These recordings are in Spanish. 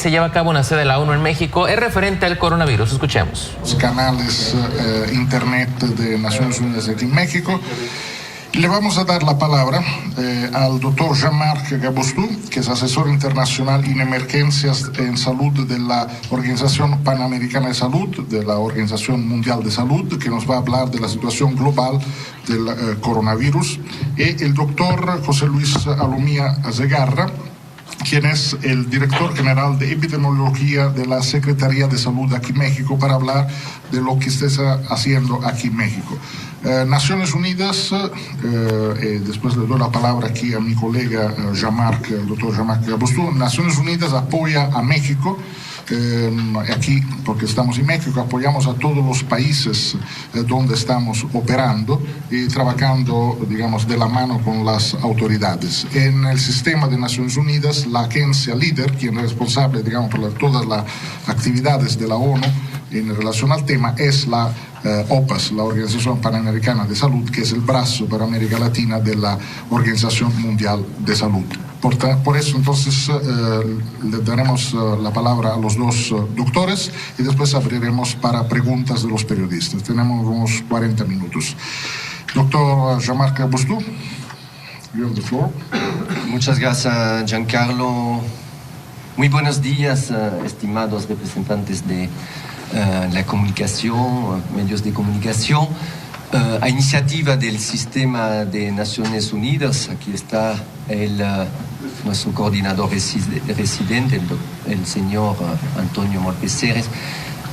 Se lleva a cabo una sede de la ONU en México, es referente al coronavirus. Escuchemos. Los canales internet de Naciones Unidas aquí en México. Le vamos a dar la palabra al doctor Jean-Marc Gabostou, que es asesor internacional en emergencias en salud de la Organización Panamericana de Salud, de la Organización Mundial de Salud, que nos va a hablar de la situación global del coronavirus, y el doctor José Luis Alomía Zegarra, quien es el director general de epidemiología de la Secretaría de Salud aquí en México, para hablar de lo que está haciendo aquí en México. Naciones Unidas, después le doy la palabra aquí a mi colega Jean-Marc, el doctor Jean-Marc Gabostou. Naciones Unidas apoya a México. Aquí, porque estamos en México, apoyamos a todos los países donde estamos operando y trabajando, digamos, de la mano con las autoridades. En el sistema de Naciones Unidas, la agencia líder, quien es responsable, digamos, por todas las actividades de la ONU en relación al tema, es la OPAS, la Organización Panamericana de Salud, que es el brazo para América Latina de la Organización Mundial de Salud. Por eso, entonces, le daremos la palabra a los dos doctores y después abriremos para preguntas de los periodistas. Tenemos unos 40 minutos. Doctor Jean-Marc Gabostou, you have the floor. Muchas gracias, Giancarlo. Muy buenos días, estimados representantes de la comunicación, medios de comunicación. A iniciativa del Sistema de Naciones Unidas, aquí está nuestro coordinador residente, el señor Antonio Morpeceres,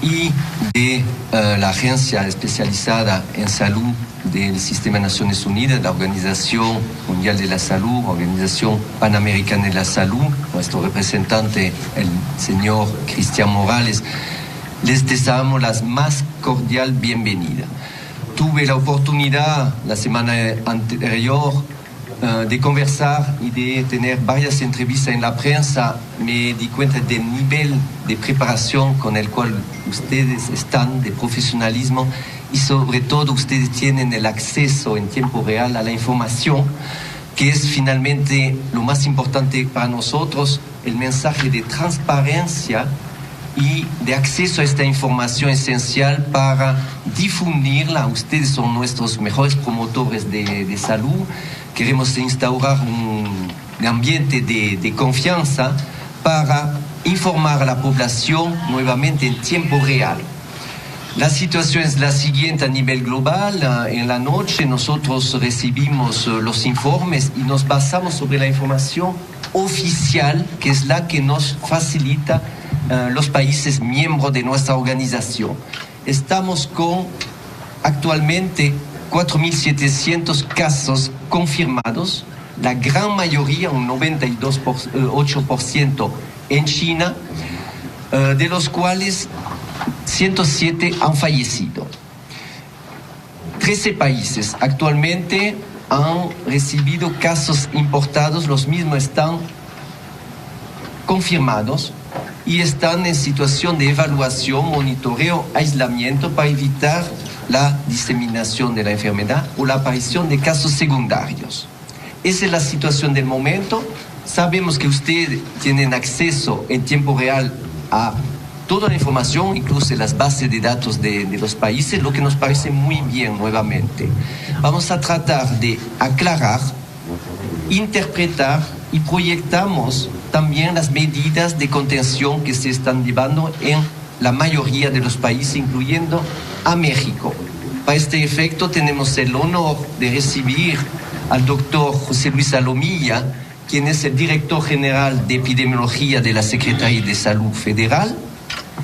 y de la Agencia Especializada en Salud del Sistema de Naciones Unidas, la Organización Mundial de la Salud, Organización Panamericana de la Salud, nuestro representante, el señor Cristian Morales. Les deseamos la más cordial bienvenida. Tuve la oportunidad la semana anterior de conversar y de tener varias entrevistas en la prensa. Me di cuenta del nivel de preparación con el cual ustedes están, de profesionalismo, y sobre todo ustedes tienen el acceso en tiempo real a la información, que es finalmente lo más importante para nosotros, el mensaje de transparencia y de acceso a esta información esencial para difundirla. Ustedes son nuestros mejores promotores de salud. Queremos instaurar un ambiente de confianza para informar a la población nuevamente en tiempo real. La situación es la siguiente a nivel global. En la noche nosotros recibimos los informes y nos basamos sobre la información oficial, que es la que nos facilita los países miembros de nuestra organización. Estamos con actualmente 4.700 casos confirmados, la gran mayoría, un 98% en China, de los cuales 107 han fallecido. 13 países actualmente han recibido casos importados, los mismos están confirmados y están en situación de evaluación, monitoreo, aislamiento para evitar la diseminación de la enfermedad o la aparición de casos secundarios. Esa es la situación del momento. Sabemos que ustedes tienen acceso en tiempo real a toda la información, incluso las bases de datos de los países, lo que nos parece muy bien nuevamente. Vamos a tratar de aclarar, interpretar y proyectamos también las medidas de contención que se están llevando en la mayoría de los países, incluyendo a México. Para este efecto tenemos el honor de recibir al doctor José Luis Alomía, quien es el director general de epidemiología de la Secretaría de Salud Federal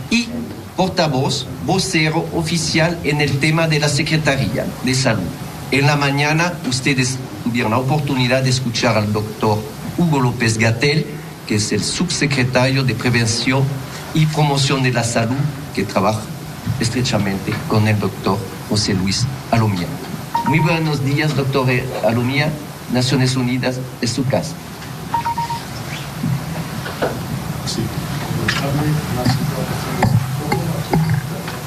y portavoz, vocero oficial en el tema de la Secretaría de Salud. En la mañana ustedes tuvieron la oportunidad de escuchar al doctor Hugo López-Gatell, que es el subsecretario de Prevención y Promoción de la Salud, que trabaja estrechamente con el doctor José Luis Alomía. Muy buenos días, doctor Alomía. Naciones Unidas es su casa.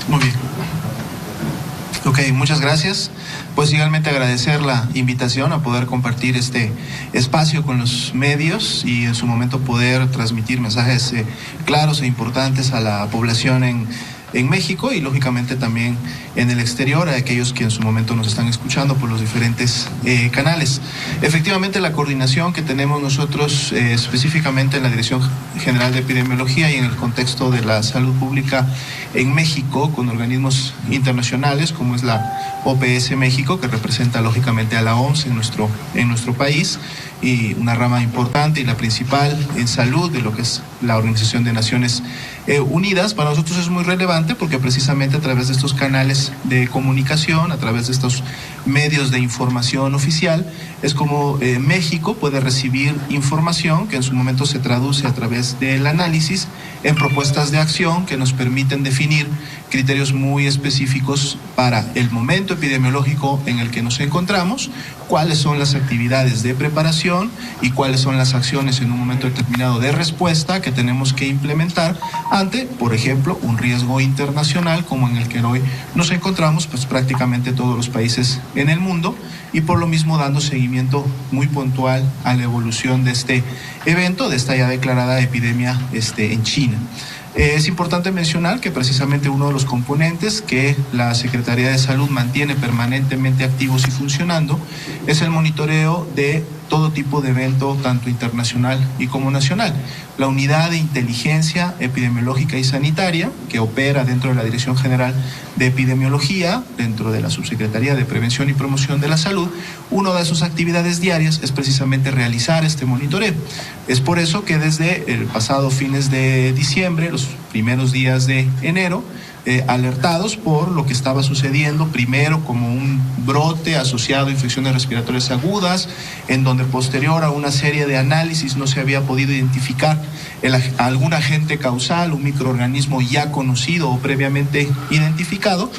Muy bien. Ok, muchas gracias. Pues igualmente agradecer la invitación a poder compartir este espacio con los medios y en su momento poder transmitir mensajes claros e importantes a la población en México y lógicamente también en el exterior, a aquellos que en su momento nos están escuchando por los diferentes canales. Efectivamente, la coordinación que tenemos nosotros específicamente en la Dirección General de Epidemiología y en el contexto de la salud pública en México con organismos internacionales como es la OPS México, que representa lógicamente a la OMS en nuestro país, y una rama importante y la principal en salud de lo que es la Organización de Naciones Unidas. Para nosotros es muy relevante porque precisamente a través de estos canales de comunicación, a través de estos medios de información oficial, es como México puede recibir información que en su momento se traduce a través del análisis en propuestas de acción que nos permiten definir criterios muy específicos para el momento epidemiológico en el que nos encontramos, cuáles son las actividades de preparación y cuáles son las acciones en un momento determinado de respuesta que tenemos que implementar ante, por ejemplo, un riesgo internacional como en el que hoy nos encontramos, pues prácticamente todos los países en el mundo, y por lo mismo dando seguimiento muy puntual a la evolución de este evento, de esta ya declarada epidemia en China. Es importante mencionar que precisamente uno de los componentes que la Secretaría de Salud mantiene permanentemente activos y funcionando es el monitoreo de todo tipo de evento, tanto internacional y como nacional. La Unidad de Inteligencia Epidemiológica y Sanitaria, que opera dentro de la Dirección General de Epidemiología, dentro de la Subsecretaría de Prevención y Promoción de la Salud, una de sus actividades diarias es precisamente realizar este monitoreo. Es por eso que desde el pasado fines de diciembre, los primeros días de enero, alertados por lo que estaba sucediendo, primero como un brote asociado a infecciones respiratorias agudas, en donde posterior a una serie de análisis no se había podido identificar algún agente causal, un microorganismo ya conocido o previamente identificado.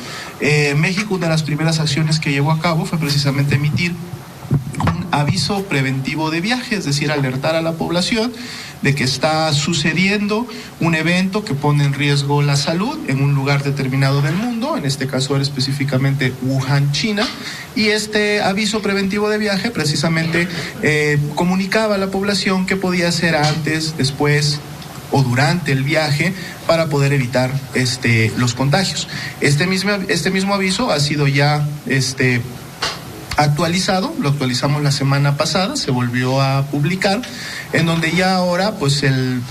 México, una de las primeras acciones que llevó a cabo fue precisamente emitir un aviso preventivo de viaje, es decir, alertar a la población de que está sucediendo un evento que pone en riesgo la salud en un lugar determinado del mundo, en este caso era específicamente Wuhan, China, y este aviso preventivo de viaje precisamente comunicaba a la población qué podía hacer antes, después o durante el viaje para poder evitar los contagios. Este mismo aviso ha sido ya actualizado, lo actualizamos la semana pasada, se volvió a publicar, en donde ya ahora pues el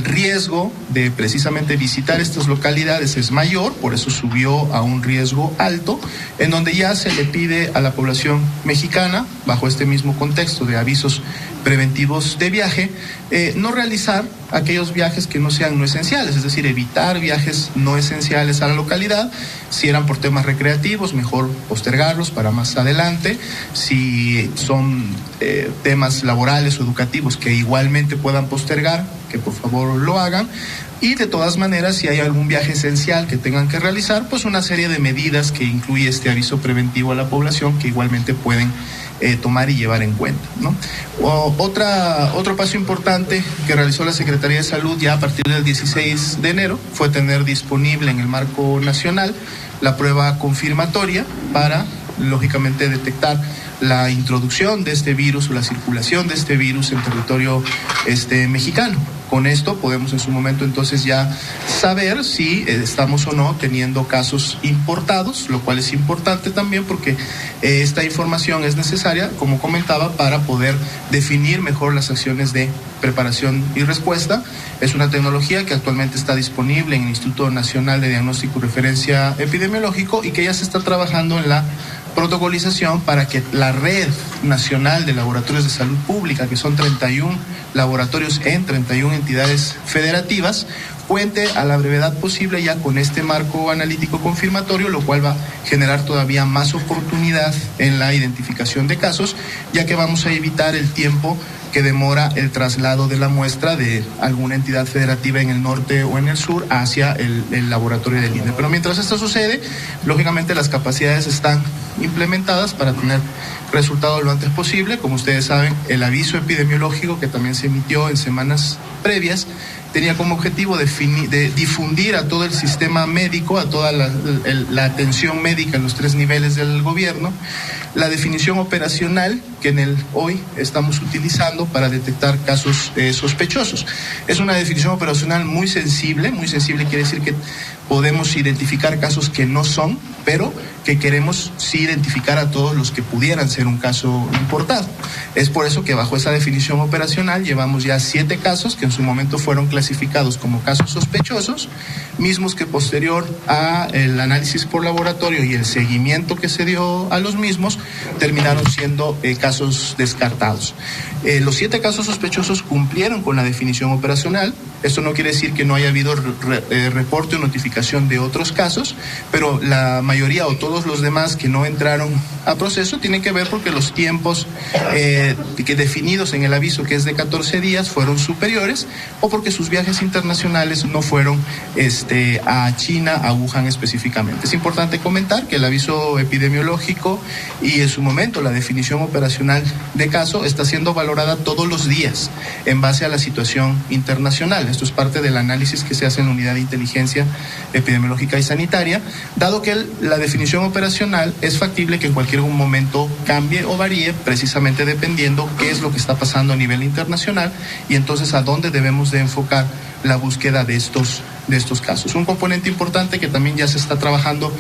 riesgo de precisamente visitar estas localidades es mayor, por eso subió a un riesgo alto, en donde ya se le pide a la población mexicana, bajo este mismo contexto de avisos preventivos de viaje, no realizar aquellos viajes que no sean no esenciales, es decir, evitar viajes no esenciales a la localidad. Si eran por temas recreativos, mejor postergarlos para más adelante. Si son temas laborales o educativos que igualmente puedan postergar, que por favor lo hagan. Y de todas maneras, si hay algún viaje esencial que tengan que realizar, pues una serie de medidas que incluye este aviso preventivo a la población que igualmente pueden tomar y llevar en cuenta, ¿no? Otro paso importante que realizó la Secretaría de Salud ya a partir del 16 de enero fue tener disponible en el marco nacional la prueba confirmatoria para, lógicamente, detectar la introducción de este virus o la circulación de este virus en territorio mexicano. Con esto podemos en su momento entonces ya saber si estamos o no teniendo casos importados, lo cual es importante también porque esta información es necesaria, como comentaba, para poder definir mejor las acciones de preparación y respuesta. Es una tecnología que actualmente está disponible en el Instituto Nacional de Diagnóstico y Referencia Epidemiológico y que ya se está trabajando en la protocolización para que la red nacional de laboratorios de salud pública, que son 31 laboratorios en 31 entidades federativas, cuente a la brevedad posible ya con este marco analítico confirmatorio, lo cual va a generar todavía más oportunidad en la identificación de casos, ya que vamos a evitar el tiempo que demora el traslado de la muestra de alguna entidad federativa en el norte o en el sur hacia el laboratorio del INE. Pero mientras esto sucede, lógicamente las capacidades están implementadas para tener resultados lo antes posible. Como ustedes saben, el aviso epidemiológico que también se emitió en semanas previas tenía como objetivo de difundir a todo el sistema médico, a toda la atención médica en los 3 niveles del gobierno, la definición operacional que hoy estamos utilizando para detectar casos sospechosos. Es una definición operacional muy sensible quiere decir que podemos identificar casos que no son, pero que queremos sí identificar a todos los que pudieran ser un caso importado. Es por eso que bajo esa definición operacional llevamos ya 7 casos que en su momento fueron clasificados como casos sospechosos, mismos que posterior a el análisis por laboratorio y el seguimiento que se dio a los mismos, terminaron siendo casos descartados. Los 7 casos sospechosos cumplieron con la definición operacional. Esto no quiere decir que no haya habido reporte o notificación de otros casos, pero la mayoría o todos los demás que no entraron a proceso tienen que ver porque los tiempos que definidos en el aviso, que es de 14 días, fueron superiores, o porque sus viajes internacionales no fueron a China, a Wuhan específicamente. Es importante comentar que el aviso epidemiológico y en su momento la definición operacional de caso está siendo valorada todos los días en base a la situación internacional. Esto es parte del análisis que se hace en la unidad de inteligencia epidemiológica y sanitaria, dado que la definición operacional es factible que en cualquier momento cambie o varíe, precisamente dependiendo qué es lo que está pasando a nivel internacional y entonces a dónde debemos de enfocar la búsqueda de estos casos. Un componente importante que también ya se está trabajando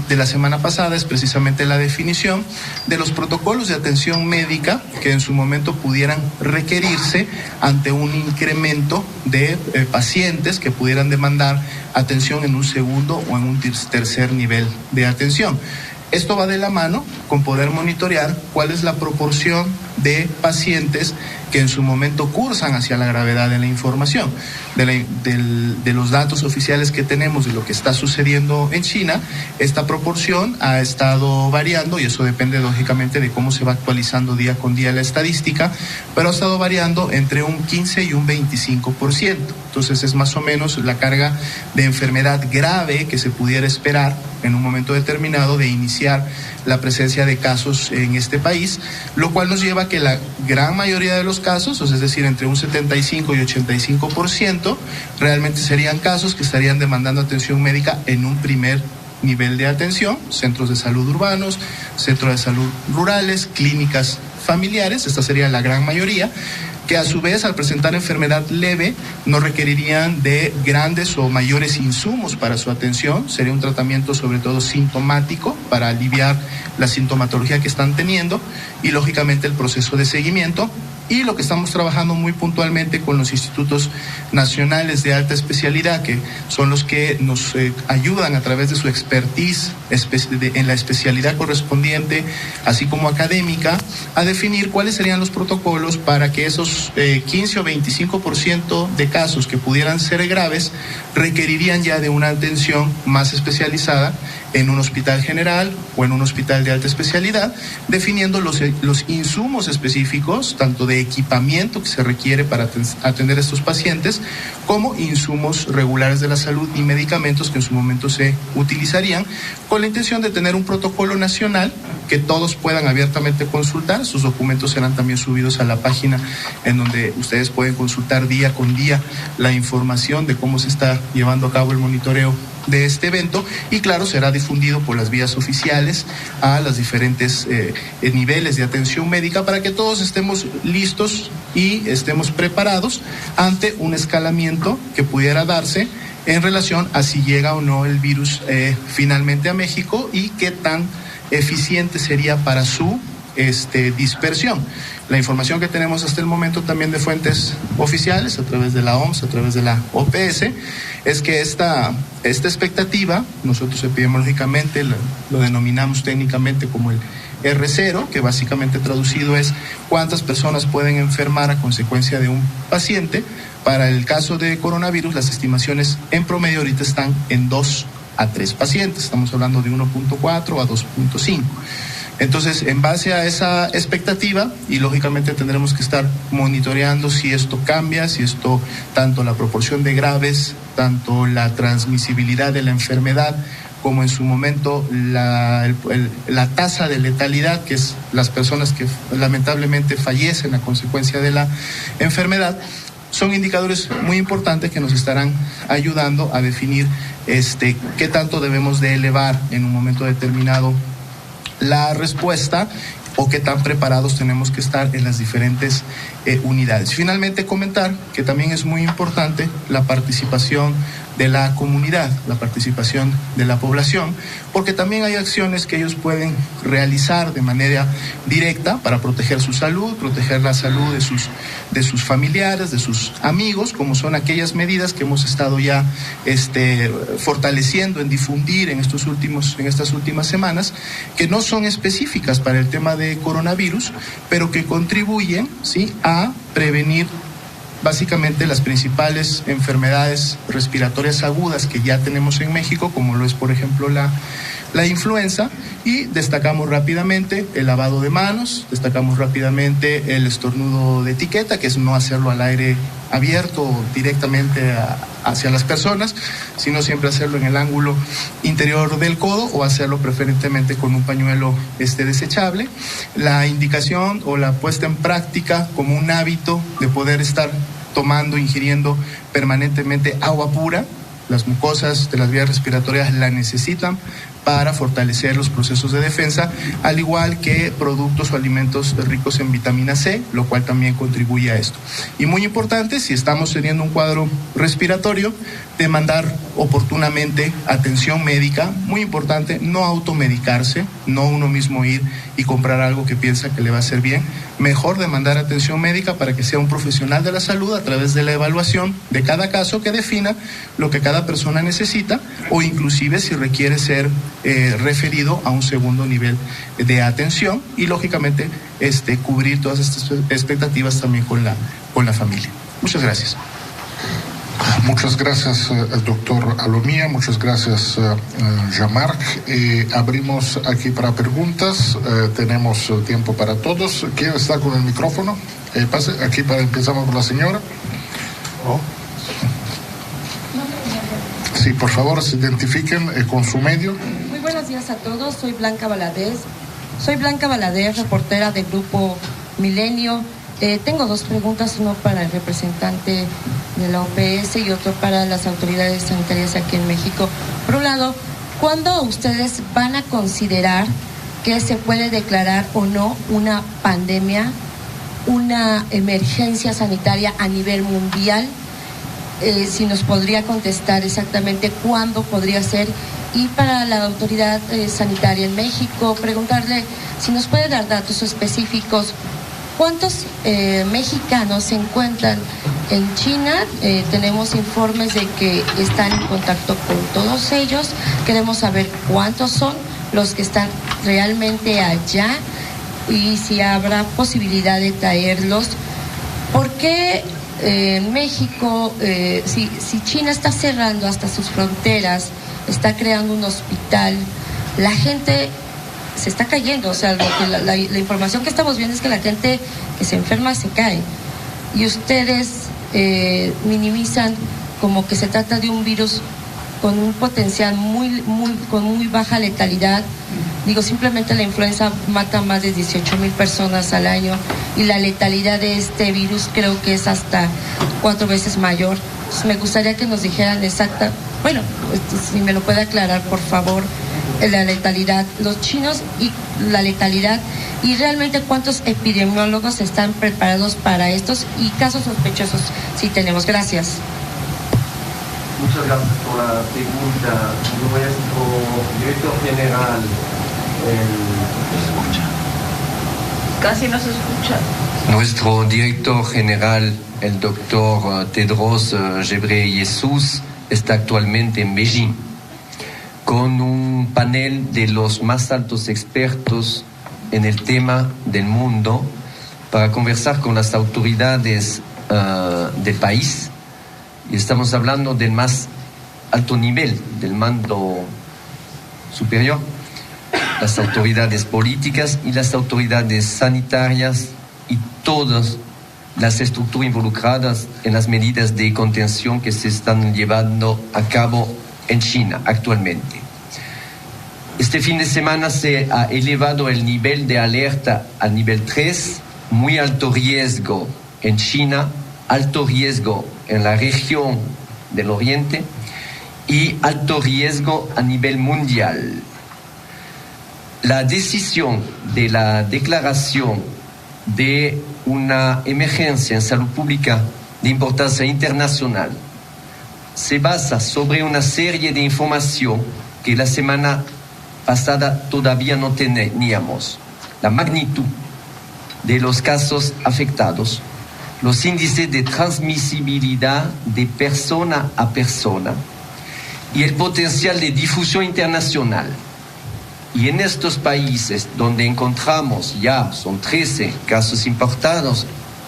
de la semana pasada es precisamente la definición de los protocolos de atención médica que en su momento pudieran requerirse ante un incremento de pacientes que pudieran demandar atención en un segundo o en un tercer nivel de atención. Esto va de la mano con poder monitorear cuál es la proporción de pacientes que en su momento cursan hacia la gravedad de la información. De los datos oficiales que tenemos de lo que está sucediendo en China, esta proporción ha estado variando y eso depende lógicamente de cómo se va actualizando día con día la estadística, pero ha estado variando entre un 15 y un 25%. Entonces es más o menos la carga de enfermedad grave que se pudiera esperar en un momento determinado de iniciar la presencia de casos en este país, lo cual nos lleva a que la gran mayoría de los casos, es decir, entre un 75 y 85%, realmente serían casos que estarían demandando atención médica en un primer nivel de atención, centros de salud urbanos, centros de salud rurales, clínicas familiares. Esta sería la gran mayoría, que a su vez al presentar enfermedad leve no requerirían de grandes o mayores insumos para su atención. Sería un tratamiento sobre todo sintomático para aliviar la sintomatología que están teniendo y lógicamente el proceso de seguimiento. Y lo que estamos trabajando muy puntualmente con los institutos nacionales de alta especialidad, que son los que nos ayudan a través de su expertise en la especialidad correspondiente, así como académica, a definir cuáles serían los protocolos para que esos 15 o 25% de casos que pudieran ser graves requerirían ya de una atención más especializada en un hospital general o en un hospital de alta especialidad, definiendo los insumos específicos, tanto de equipamiento que se requiere para atender a estos pacientes, como insumos regulares de la salud y medicamentos que en su momento se utilizarían, con la intención de tener un protocolo nacional que todos puedan abiertamente consultar. Sus documentos serán también subidos a la página en donde ustedes pueden consultar día con día la información de cómo se está llevando a cabo el monitoreo de este evento y claro, será difundido por las vías oficiales a los diferentes niveles de atención médica para que todos estemos listos y estemos preparados ante un escalamiento que pudiera darse en relación a si llega o no el virus finalmente a México y qué tan eficiente sería para su dispersión. La información que tenemos hasta el momento también de fuentes oficiales, a través de la OMS, a través de la OPS, es que esta expectativa, nosotros epidemiológicamente lo denominamos técnicamente como el R0, que básicamente traducido es cuántas personas pueden enfermar a consecuencia de un paciente. Para el caso de coronavirus, las estimaciones en promedio ahorita están en 2 a 3 pacientes, estamos hablando de 1.4 a 2.5. Entonces, en base a esa expectativa, y lógicamente tendremos que estar monitoreando si esto cambia, si esto, tanto la proporción de graves, tanto la transmisibilidad de la enfermedad, como en su momento la tasa de letalidad, que es las personas que lamentablemente fallecen a consecuencia de la enfermedad, son indicadores muy importantes que nos estarán ayudando a definir qué tanto debemos de elevar en un momento determinado la respuesta o qué tan preparados tenemos que estar en las diferentes unidades. Finalmente, comentar que también es muy importante la participación de la comunidad, la participación de la población, porque también hay acciones que ellos pueden realizar de manera directa para proteger su salud, proteger la salud de sus familiares, de sus amigos, como son aquellas medidas que hemos estado ya fortaleciendo en difundir en estas últimas semanas, que no son específicas para el tema de coronavirus, pero que contribuyen, ¿sí?, a prevenir básicamente las principales enfermedades respiratorias agudas que ya tenemos en México, como lo es, por ejemplo, la influenza, y destacamos rápidamente el lavado de manos, destacamos rápidamente el estornudo de etiqueta, que es no hacerlo al aire abierto directamente hacia las personas, sino siempre hacerlo en el ángulo interior del codo o hacerlo preferentemente con un pañuelo desechable. La indicación o la puesta en práctica como un hábito de poder estar tomando, ingiriendo permanentemente agua pura. Las mucosas de las vías respiratorias la necesitan para fortalecer los procesos de defensa, al igual que productos o alimentos ricos en vitamina C, lo cual también contribuye a esto. Y muy importante, si estamos teniendo un cuadro respiratorio, demandar oportunamente atención médica, muy importante, no automedicarse, no uno mismo ir y comprar algo que piensa que le va a hacer bien, mejor demandar atención médica para que sea un profesional de la salud a través de la evaluación de cada caso que defina lo que cada persona necesita, o inclusive si requiere ser referido a un segundo nivel de atención, y lógicamente cubrir todas estas expectativas también con la familia. Muchas gracias. Muchas gracias, doctor Alomía. Muchas gracias, Jean-Marc. Abrimos aquí para preguntas. Tenemos tiempo para todos. ¿Quién está con el micrófono? Pase aquí, empezamos por la señora. Oh. Sí, por favor, se identifiquen con su medio. Muy buenos días a todos. Soy Blanca Valadez. Reportera del Grupo Milenio. Tengo dos preguntas, uno para el representante de la OPS y otro para las autoridades sanitarias aquí en México. Por un lado, ¿cuándo ustedes van a considerar que se puede declarar o no una pandemia, una emergencia sanitaria a nivel mundial? Si nos podría contestar exactamente cuándo podría ser. Y para la autoridad sanitaria en México, preguntarle si nos puede dar datos específicos. ¿Cuántos mexicanos se encuentran en China? Tenemos informes de que están en contacto con todos ellos. Queremos saber cuántos son los que están realmente allá y si habrá posibilidad de traerlos. ¿Por qué México, si China está cerrando hasta sus fronteras, está creando un hospital, la gente se está cayendo? O sea, la información que estamos viendo es que la gente que se enferma se cae. Y ustedes minimizan como que se trata de un virus con un potencial con muy baja letalidad. Digo, simplemente la influenza mata más de 18,000 personas al año y la letalidad de este virus creo que es hasta 4 veces mayor. Entonces, me gustaría que nos dijeran si me lo puede aclarar, por favor, la letalidad, los chinos y la letalidad, y realmente cuántos epidemiólogos están preparados para estos y casos sospechosos si tenemos. Gracias. Muchas gracias por la pregunta. Nuestro director general, Casi no se escucha. Nuestro director general, el doctor Tedros Ghebreyesus, está actualmente en Beijing con un panel de los más altos expertos en el tema del mundo para conversar con las autoridades del país. Y estamos hablando del más alto nivel, del mando superior, las autoridades políticas y las autoridades sanitarias y todas las estructuras involucradas en las medidas de contención que se están llevando a cabo en China actualmente. Este fin de semana se ha elevado el nivel de alerta al nivel 3, muy alto riesgo en China, alto riesgo en la región del Oriente y alto riesgo a nivel mundial. La decisión de la declaración de una emergencia en salud pública de importancia internacional se basa sobre una serie de información que la semana pasada todavía no teníamos. La magnitud de los casos afectados, los índices de transmisibilidad de persona a persona y el potencial de difusión internacional. Y en estos países donde encontramos ya, son 13 casos importados,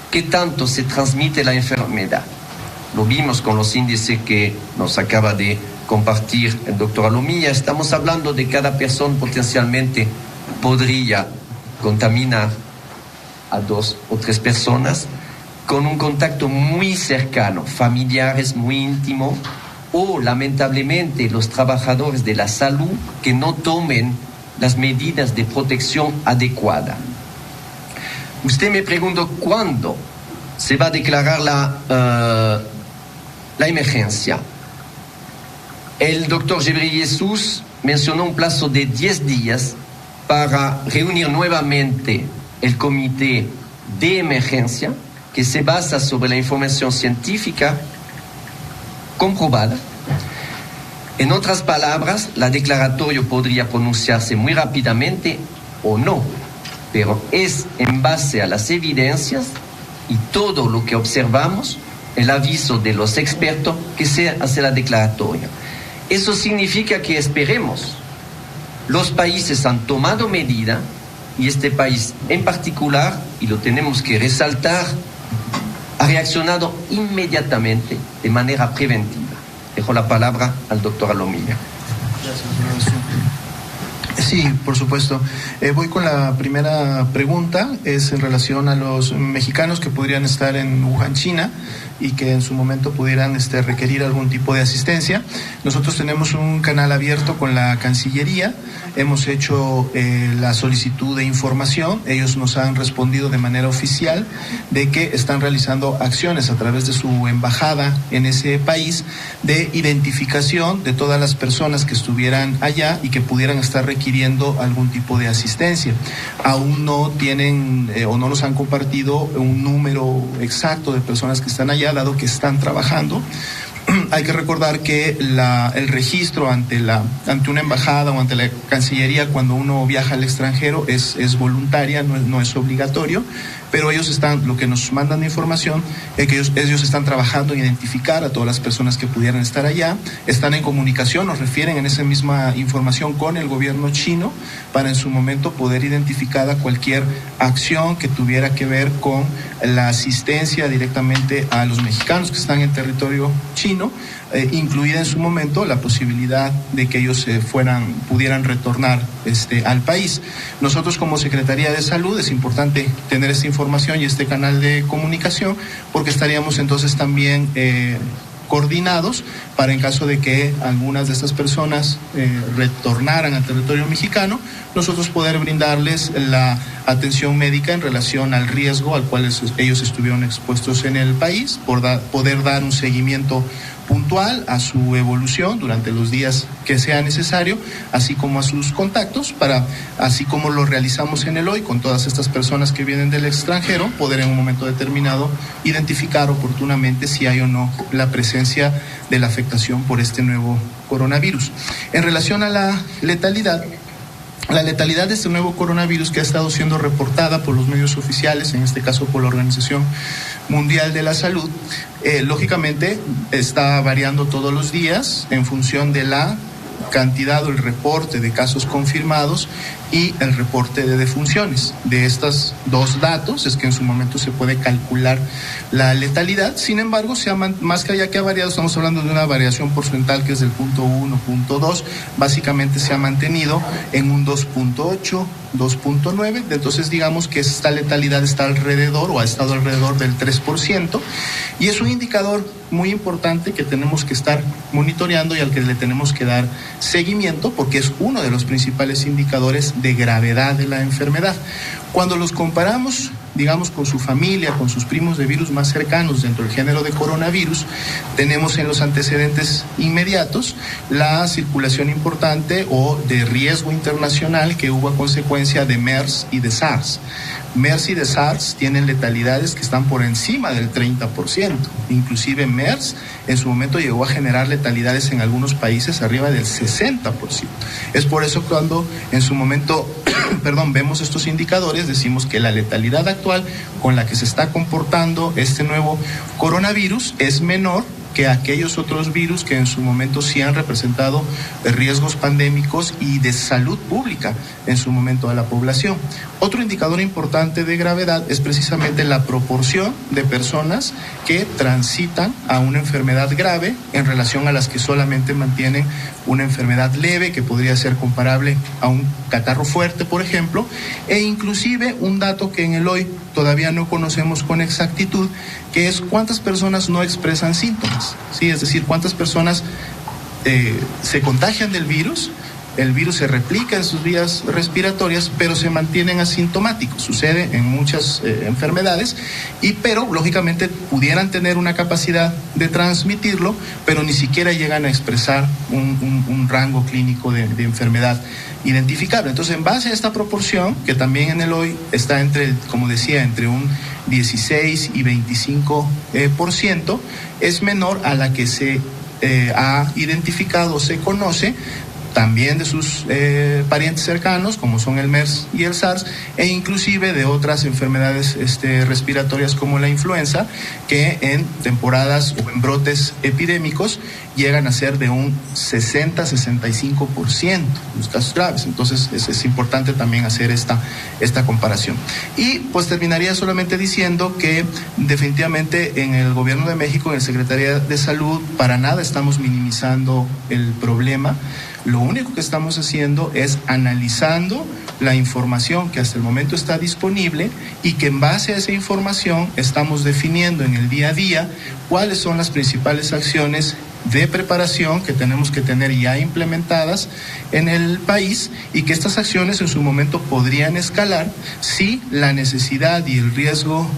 ¿qué tanto se transmite la enfermedad? Lo vimos con los índices que nos acaba de compartir el doctor Alomía. Estamos hablando de cada persona potencialmente podría contaminar a 2 o 3 personas con un contacto muy cercano, familiares muy íntimo, o lamentablemente los trabajadores de la salud que no tomen las medidas de protección adecuada. Usted me preguntó cuándo se va a declarar la emergencia. El doctor Ghebreyesus mencionó un plazo de 10 días para reunir nuevamente el comité de emergencia que se basa sobre la información científica comprobada. En otras palabras, la declaratoria podría pronunciarse muy rápidamente o no, pero es en base a las evidencias y todo lo que observamos, el aviso de los expertos, que se hace la declaratoria. Eso significa que esperemos. Los países han tomado medida y este país en particular, y lo tenemos que resaltar, ha reaccionado inmediatamente de manera preventiva. Dejo la palabra al doctor Alomía. Sí, por supuesto. Voy con la primera pregunta, es en relación a los mexicanos que podrían estar en Wuhan, China, y que en su momento pudieran requerir algún tipo de asistencia. Nosotros tenemos un canal abierto con la Cancillería, hemos hecho la solicitud de información, ellos nos han respondido de manera oficial de que están realizando acciones a través de su embajada en ese país de identificación de todas las personas que estuvieran allá y que pudieran estar requiriendo algún tipo de asistencia. Aún no tienen o no nos han compartido un número exacto de personas que están allá, dado que están trabajando. Hay que recordar que el registro ante una embajada o ante la Cancillería cuando uno viaja al extranjero es voluntaria, no es obligatorio, pero ellos lo que nos mandan de información es que ellos están trabajando en identificar a todas las personas que pudieran estar allá, están en comunicación, nos refieren en esa misma información con el gobierno chino para en su momento poder identificar a cualquier acción que tuviera que ver con la asistencia directamente a los mexicanos que están en territorio chino, incluida en su momento la posibilidad de que ellos pudieran retornar al país. Nosotros como Secretaría de Salud es importante tener esta información y este canal de comunicación porque estaríamos entonces también coordinados para en caso de que algunas de estas personas retornaran al territorio mexicano, nosotros poder brindarles la atención médica en relación al riesgo al cual ellos estuvieron expuestos en el país, poder dar un seguimiento puntual a su evolución durante los días que sea necesario, así como a sus contactos, así como lo realizamos en el hoy con todas estas personas que vienen del extranjero, poder en un momento determinado identificar oportunamente si hay o no la presencia de la afectación por este nuevo coronavirus. En relación a la letalidad de este nuevo coronavirus que ha estado siendo reportada por los medios oficiales, en este caso por la Organización Mundial de la Salud, lógicamente está variando todos los días en función de la cantidad o el reporte de casos confirmados y el reporte de defunciones. De estos dos datos es que en su momento se puede calcular la letalidad. Sin embargo, más que haya que ha variado, estamos hablando de una variación porcentual que es del 0.1, 0.2, básicamente se ha mantenido en un 2.8, 2.9, entonces digamos que esta letalidad está alrededor o ha estado alrededor del 3%, y es un indicador muy importante que tenemos que estar monitoreando y al que le tenemos que dar seguimiento, porque es uno de los principales indicadores de gravedad de la enfermedad. Cuando los comparamos, digamos, con su familia, con sus primos de virus más cercanos dentro del género de coronavirus, tenemos en los antecedentes inmediatos la circulación importante o de riesgo internacional que hubo a consecuencia de MERS y de SARS. MERS y de SARS tienen letalidades que están por encima del 30%. Inclusive MERS en su momento llegó a generar letalidades en algunos países arriba del 60%. Es por eso cuando en su momento vemos estos indicadores, decimos que la letalidad actual con la que se está comportando este nuevo coronavirus es menor que aquellos otros virus que en su momento sí han representado riesgos pandémicos y de salud pública en su momento a la población. Otro indicador importante de gravedad es precisamente la proporción de personas que transitan a una enfermedad grave en relación a las que solamente mantienen una enfermedad leve, que podría ser comparable a un catarro fuerte, por ejemplo, e inclusive un dato que en el hoy todavía no conocemos con exactitud, que es cuántas personas no expresan síntomas, ¿sí? Es decir, cuántas personas se contagian del virus, el virus se replica en sus vías respiratorias, pero se mantienen asintomáticos. Sucede en muchas enfermedades, pero lógicamente pudieran tener una capacidad de transmitirlo, pero ni siquiera llegan a expresar un rango clínico de enfermedad identificable. Entonces, en base a esta proporción, que también en el hoy está como decía, entre un 16 y 25%, es menor a la que se ha identificado o se conoce también de sus parientes cercanos, como son el MERS y el SARS, e inclusive de otras enfermedades respiratorias como la influenza, que en temporadas o en brotes epidémicos llegan a ser de un 60-65% los casos graves. Entonces es importante también hacer esta comparación. Y pues terminaría solamente diciendo que definitivamente en el Gobierno de México, en la Secretaría de Salud, para nada estamos minimizando el problema. Lo único que estamos haciendo es analizando la información que hasta el momento está disponible y que en base a esa información estamos definiendo en el día a día cuáles son las principales acciones de preparación que tenemos que tener ya implementadas en el país, y que estas acciones en su momento podrían escalar si la necesidad y el riesgo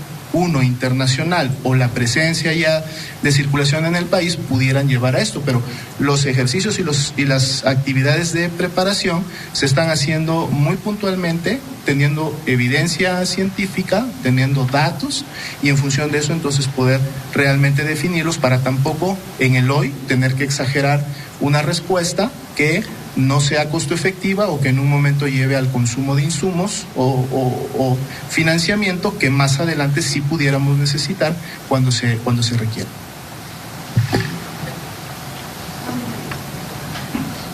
internacional o la presencia ya de circulación en el país pudieran llevar a esto, pero los ejercicios y las actividades de preparación se están haciendo muy puntualmente, teniendo evidencia científica, teniendo datos, y en función de eso entonces poder realmente definirlos, para tampoco en el hoy tener que exagerar una respuesta que no sea costo efectiva o que en un momento lleve al consumo de insumos o financiamiento que más adelante sí pudiéramos necesitar cuando se requiera.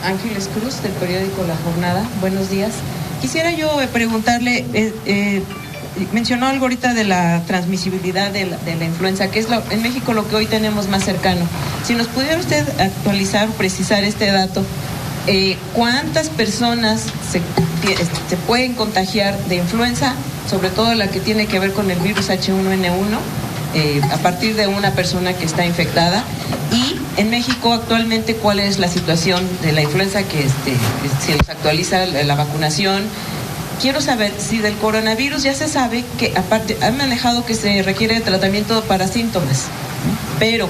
Ángeles Cruz, del periódico La Jornada. Buenos días. Quisiera yo preguntarle, mencionó algo ahorita de la transmisibilidad de la influenza, que es en México lo que hoy tenemos más cercano. Si nos pudiera usted actualizar, precisar este dato, ¿cuántas personas se pueden contagiar de influenza, sobre todo la que tiene que ver con el virus H1N1, a partir de una persona que está infectada? Y en México actualmente, ¿cuál es la situación de la influenza, que se nos actualiza la vacunación? Quiero saber si del coronavirus ya se sabe que, aparte, han manejado que se requiere de tratamiento para síntomas, pero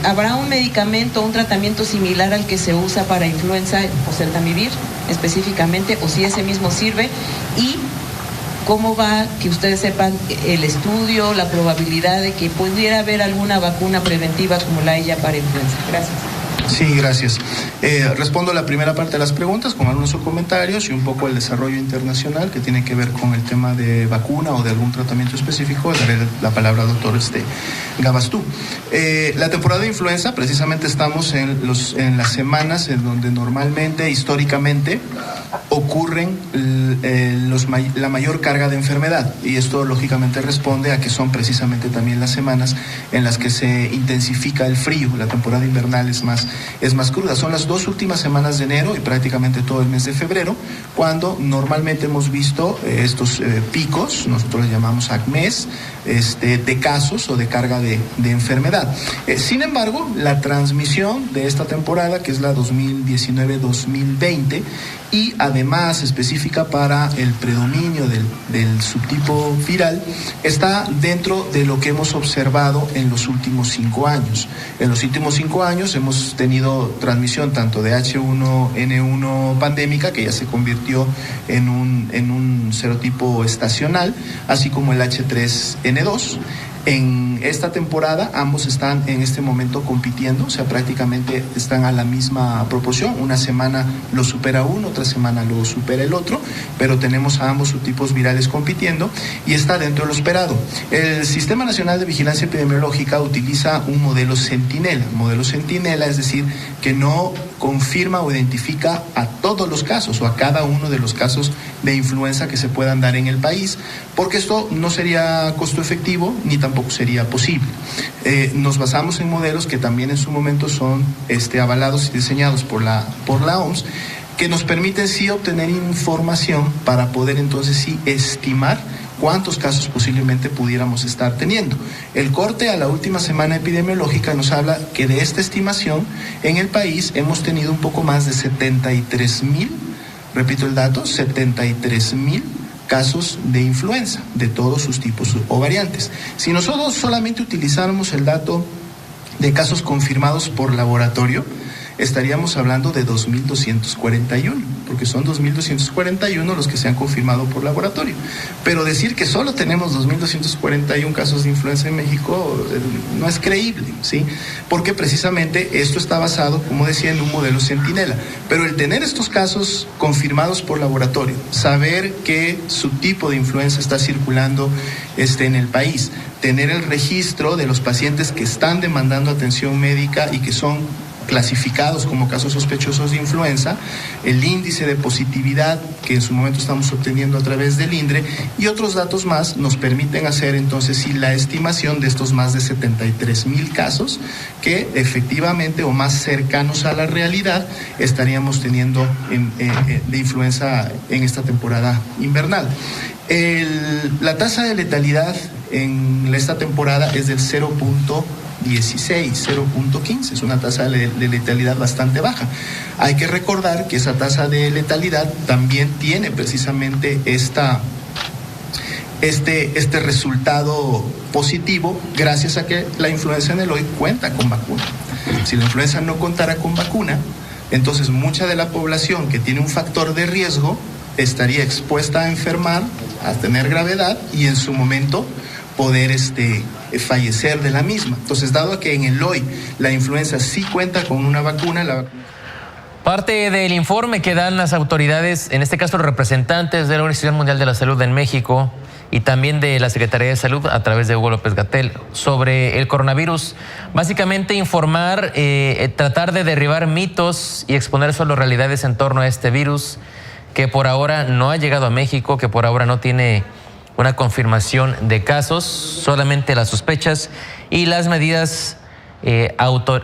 ¿habrá un medicamento, un tratamiento similar al que se usa para influenza, oseltamivir específicamente, o si ese mismo sirve? Y ¿cómo va, que ustedes sepan, el estudio, la probabilidad de que pudiera haber alguna vacuna preventiva como la para influenza? Gracias. Sí, gracias. Respondo la primera parte de las preguntas con algunos comentarios y un poco el desarrollo internacional que tiene que ver con el tema de vacuna o de algún tratamiento específico. Daré la palabra al doctor Gabastú. La temporada de influenza, precisamente estamos en las semanas en donde normalmente, históricamente, ocurren la mayor carga de enfermedad, y esto lógicamente responde a que son precisamente también las semanas en las que se intensifica el frío. La temporada invernal es más cruda. Son las 2 últimas semanas de enero y prácticamente todo el mes de febrero cuando normalmente hemos visto estos picos, nosotros les llamamos acmés, de casos o de carga de enfermedad. Sin embargo, la transmisión de esta temporada, que es la 2019-2020, y además específica para el predominio del subtipo viral, está dentro de lo que hemos observado en los últimos 5 años. En los últimos 5 años hemos tenido transmisión tanto de H1N1 pandémica, que ya se convirtió en un serotipo estacional, así como el H3N2. En esta temporada ambos están en este momento compitiendo, o sea, prácticamente están a la misma proporción. Una semana lo supera uno, otra semana lo supera el otro, pero tenemos a ambos subtipos virales compitiendo y está dentro de lo esperado. El Sistema Nacional de Vigilancia Epidemiológica utiliza un modelo centinela. Modelo centinela, es decir, que no confirma o identifica a todos los casos o a cada uno de los casos de influenza que se puedan dar en el país, porque esto no sería costo efectivo ni tampoco sería posible. Nos basamos en modelos que también en su momento son avalados y diseñados por la OMS, que nos permiten sí obtener información para poder entonces sí estimar cuántos casos posiblemente pudiéramos estar teniendo. El corte a la última semana epidemiológica nos habla que de esta estimación en el país hemos tenido un poco más de 73,000, repito el dato, 73,000 casos de influenza de todos sus tipos o variantes. Si nosotros solamente utilizáramos el dato de casos confirmados por laboratorio, estaríamos hablando de 2.241, porque son 2.241 los que se han confirmado por laboratorio. Pero decir que solo tenemos 2.241 casos de influenza en México no es creíble, ¿sí? Porque precisamente esto está basado, como decía, en un modelo centinela. Pero el tener estos casos confirmados por laboratorio, saber qué subtipo de influenza está circulando en el país, tener el registro de los pacientes que están demandando atención médica y que son clasificados como casos sospechosos de influenza, el índice de positividad que en su momento estamos obteniendo a través del INDRE y otros datos más nos permiten hacer entonces sí la estimación de estos más de 73,000 casos que efectivamente o más cercanos a la realidad estaríamos teniendo de influenza en esta temporada invernal. La tasa de letalidad en esta temporada es del 0.16, 0.15, es una tasa de letalidad bastante baja. Hay que recordar que esa tasa de letalidad también tiene precisamente este resultado positivo gracias a que la influenza en el hoy cuenta con vacuna. Si la influenza no contara con vacuna, entonces mucha de la población que tiene un factor de riesgo estaría expuesta a enfermar, a tener gravedad y en su momento poder fallecer de la misma. Entonces, dado que en el hoy la influenza sí cuenta con una vacuna, Parte del informe que dan las autoridades, en este caso los representantes de la Organización Mundial de la Salud en México y también de la Secretaría de Salud a través de Hugo López-Gatell sobre el coronavirus, básicamente informar, tratar de derribar mitos y exponer solo realidades en torno a este virus que por ahora no ha llegado a México, que por ahora no tiene una confirmación de casos, solamente las sospechas y las medidas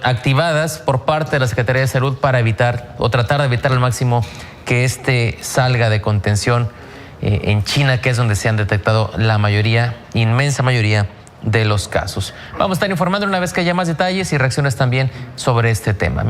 activadas por parte de la Secretaría de Salud para evitar o tratar de evitar al máximo que salga de contención en China, que es donde se han detectado la mayoría, inmensa mayoría de los casos. Vamos a estar informando una vez que haya más detalles y reacciones también sobre este tema.